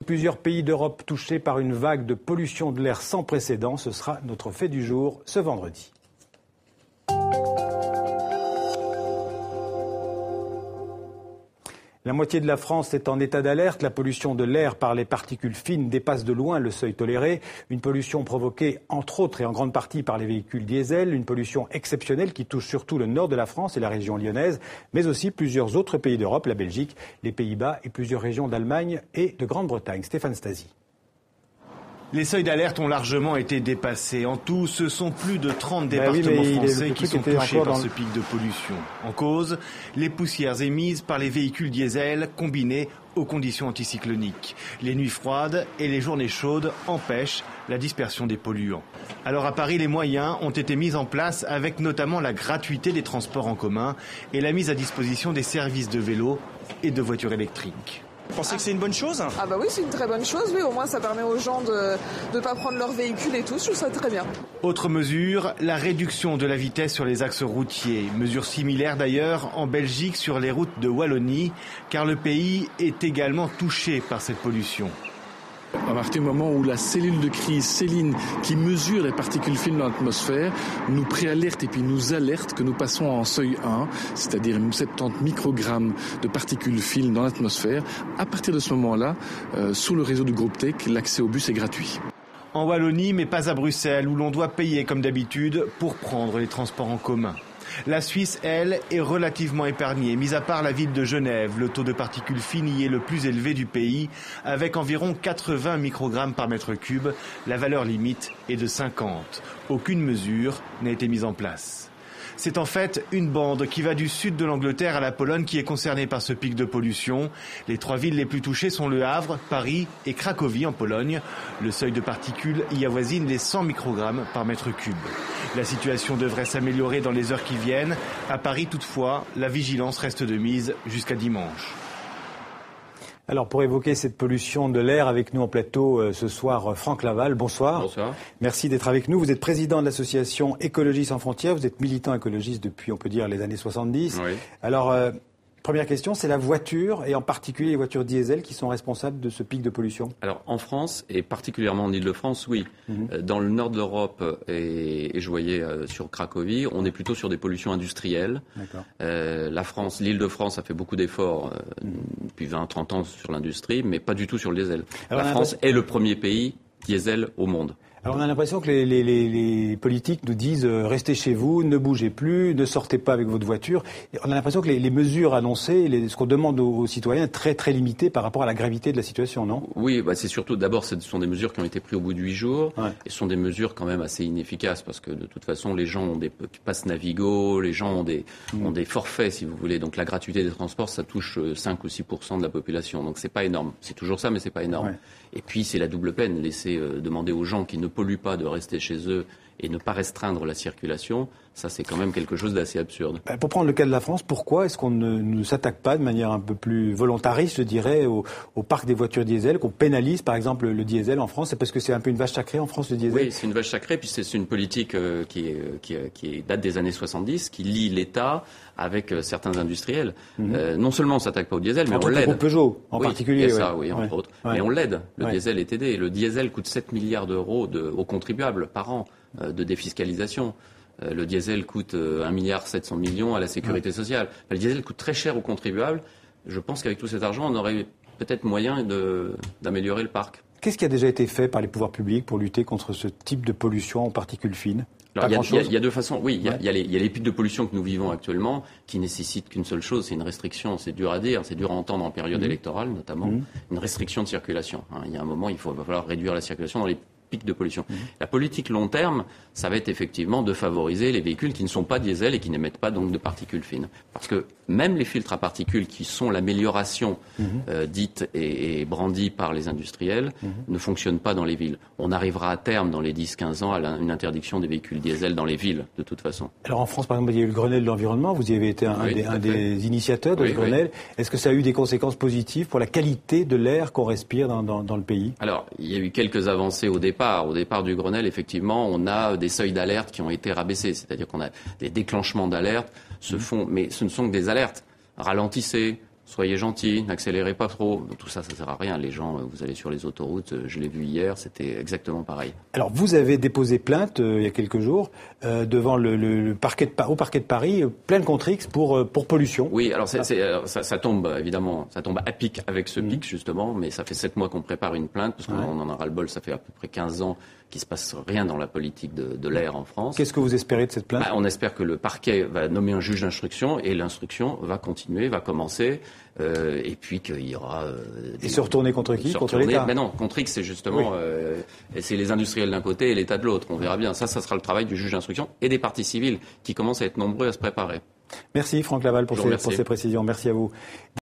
Plusieurs pays d'Europe touchés par une vague de pollution de l'air sans précédent. Ce sera notre fait du jour ce vendredi. La moitié de la France est en état d'alerte. La pollution de l'air par les particules fines dépasse de loin le seuil toléré. Une pollution provoquée, entre autres et en grande partie par les véhicules diesel. Une pollution exceptionnelle qui touche surtout le nord de la France et la région lyonnaise, mais aussi plusieurs autres pays d'Europe, la Belgique, les Pays-Bas et plusieurs régions d'Allemagne et de Grande-Bretagne. Stéphane Stasi. Les seuils d'alerte ont largement été dépassés. En tout, ce sont plus de 30 départements français qui sont touchés par ce pic de pollution. En cause, les poussières émises par les véhicules diesel combinées aux conditions anticycloniques. Les nuits froides et les journées chaudes empêchent la dispersion des polluants. Alors à Paris, les moyens ont été mis en place avec notamment la gratuité des transports en commun et la mise à disposition des services de vélos et de voitures électriques. Vous pensez que c'est une bonne chose ? Ah bah oui, c'est une très bonne chose. Oui, au moins ça permet aux gens de ne pas prendre leur véhicule et tout. Je trouve ça très bien. Autre mesure, la réduction de la vitesse sur les axes routiers. Mesure similaire d'ailleurs en Belgique sur les routes de Wallonie, car le pays est également touché par cette pollution. À partir du moment où la cellule de crise, Céline, qui mesure les particules fines dans l'atmosphère, nous préalerte et puis nous alerte que nous passons en seuil 1, c'est-à-dire 70 microgrammes de particules fines dans l'atmosphère, à partir de ce moment-là, sur le réseau du groupe Tech, l'accès au bus est gratuit. En Wallonie, mais pas à Bruxelles, où l'on doit payer comme d'habitude pour prendre les transports en commun. La Suisse, elle, est relativement épargnée. Mis à part la ville de Genève, le taux de particules fines y est le plus élevé du pays, avec environ 80 microgrammes par mètre cube. La valeur limite est de 50. Aucune mesure n'a été mise en place. C'est en fait une bande qui va du sud de l'Angleterre à la Pologne qui est concernée par ce pic de pollution. Les 3 villes les plus touchées sont Le Havre, Paris et Cracovie en Pologne. Le seuil de particules y avoisine les 100 microgrammes par mètre cube. La situation devrait s'améliorer dans les heures qui viennent. À Paris, toutefois, la vigilance reste de mise jusqu'à dimanche. Alors pour évoquer cette pollution de l'air avec nous en plateau ce soir, Franck Laval, bonsoir. Bonsoir. Merci d'être avec nous. Vous êtes président de l'association Écologie sans frontières, vous êtes militant écologiste depuis, on peut dire, les années 70. Oui. Alors, première question, c'est la voiture, et en particulier les voitures diesel, qui sont responsables de ce pic de pollution? Alors en France, et particulièrement en Ile-de-France, oui. Dans le nord de l'Europe, et je voyais sur Cracovie, on est plutôt sur des pollutions industrielles. La France, l'Île-de-France a fait beaucoup d'efforts depuis 20-30 ans sur l'industrie, mais pas du tout sur le diesel. Alors, la France est le premier pays diesel au monde. Alors on a l'impression que les politiques nous disent restez chez vous, ne bougez plus, ne sortez pas avec votre voiture. Et on a l'impression que les mesures annoncées, ce qu'on demande aux citoyens est très très limité par rapport à la gravité de la situation, non? Oui, c'est surtout, d'abord, ce sont des mesures qui ont été prises au bout de 8 jours, et ce sont des mesures quand même assez inefficaces, parce que de toute façon, les gens ont des passes Navigo, les gens ont des forfaits, si vous voulez. Donc la gratuité des transports, ça touche 5 ou 6% de la population. Donc c'est pas énorme. C'est toujours ça, mais c'est pas énorme. Et puis c'est la double peine. Laisser demander aux gens qui ne polluent pas de rester chez eux et ne pas restreindre la circulation, ça c'est quand même quelque chose d'assez absurde. Pour prendre le cas de la France, pourquoi est-ce qu'on ne s'attaque pas de manière un peu plus volontariste, je dirais, au parc des voitures diesel, qu'on pénalise par exemple le diesel en France? C'est parce que c'est un peu une vache sacrée en France, le diesel? Oui, c'est une vache sacrée, puis c'est une politique qui date des années 70, qui lie l'État avec certains industriels. Non seulement on ne s'attaque pas au diesel, mais on l'aide. Au Peugeot en particulier. Il y a ça, entre autres. Mais on l'aide. Le diesel est aidé. Le diesel coûte 7 milliards d'euros aux contribuables par an de défiscalisation. Le diesel coûte 1,7 milliard à la sécurité sociale. Le diesel coûte très cher aux contribuables. Je pense qu'avec tout cet argent, on aurait peut-être moyen d'améliorer le parc. Qu'est-ce qui a déjà été fait par les pouvoirs publics pour lutter contre ce type de pollution en particules fines? Alors, il y a deux façons. Oui, il y a les pics de pollution que nous vivons actuellement qui nécessitent qu'une seule chose, c'est une restriction. C'est dur à dire, c'est dur à entendre en période électorale notamment. Une restriction de circulation. Il y a un moment, il va falloir réduire la circulation dans les pics de pollution. La politique long terme, ça va être effectivement de favoriser les véhicules qui ne sont pas diesel et qui n'émettent pas donc de particules fines. Parce que même les filtres à particules qui sont l'amélioration dite et brandie par les industriels ne fonctionnent pas dans les villes. On arrivera à terme, dans les 10-15 ans, à une interdiction des véhicules diesel dans les villes, de toute façon. Alors en France, par exemple, il y a eu le Grenelle de l'environnement. Vous y avez été un des initiateurs de ce Grenelle. Est-ce que ça a eu des conséquences positives pour la qualité de l'air qu'on respire dans le pays? Alors, il y a eu quelques avancées au départ. Au départ du Grenelle, effectivement, on a des seuils d'alerte qui ont été rabaissés. C'est-à-dire qu'on a des déclenchements d'alerte se font, mais ce ne sont que des alertes. Ralentissez, soyez gentils, n'accélérez pas trop. Tout ça, ça sert à rien. Les gens, vous allez sur les autoroutes, je l'ai vu hier, c'était exactement pareil. Alors, vous avez déposé plainte il y a quelques jours devant au parquet de Paris, plainte contre X pour pollution. Oui, alors ça tombe évidemment, ça tombe à pic avec ce pic justement, mais ça fait 7 mois qu'on prépare une plainte parce qu'on en a ras-le-bol. Ça fait à peu près 15 ans qu'il se passe rien dans la politique de l'air en France. Qu'est-ce que vous espérez de cette plainte ? On espère que le parquet va nommer un juge d'instruction et l'instruction va continuer, va commencer, et puis qu'il y aura... et se retourner contre qui ? Contre l'État ? Mais non, contre X, c'est justement... c'est les industriels d'un côté et l'État de l'autre. On verra bien. Ça sera le travail du juge d'instruction et des parties civiles qui commencent à être nombreux à se préparer. Merci Franck Laval pour ces précisions. Merci à vous.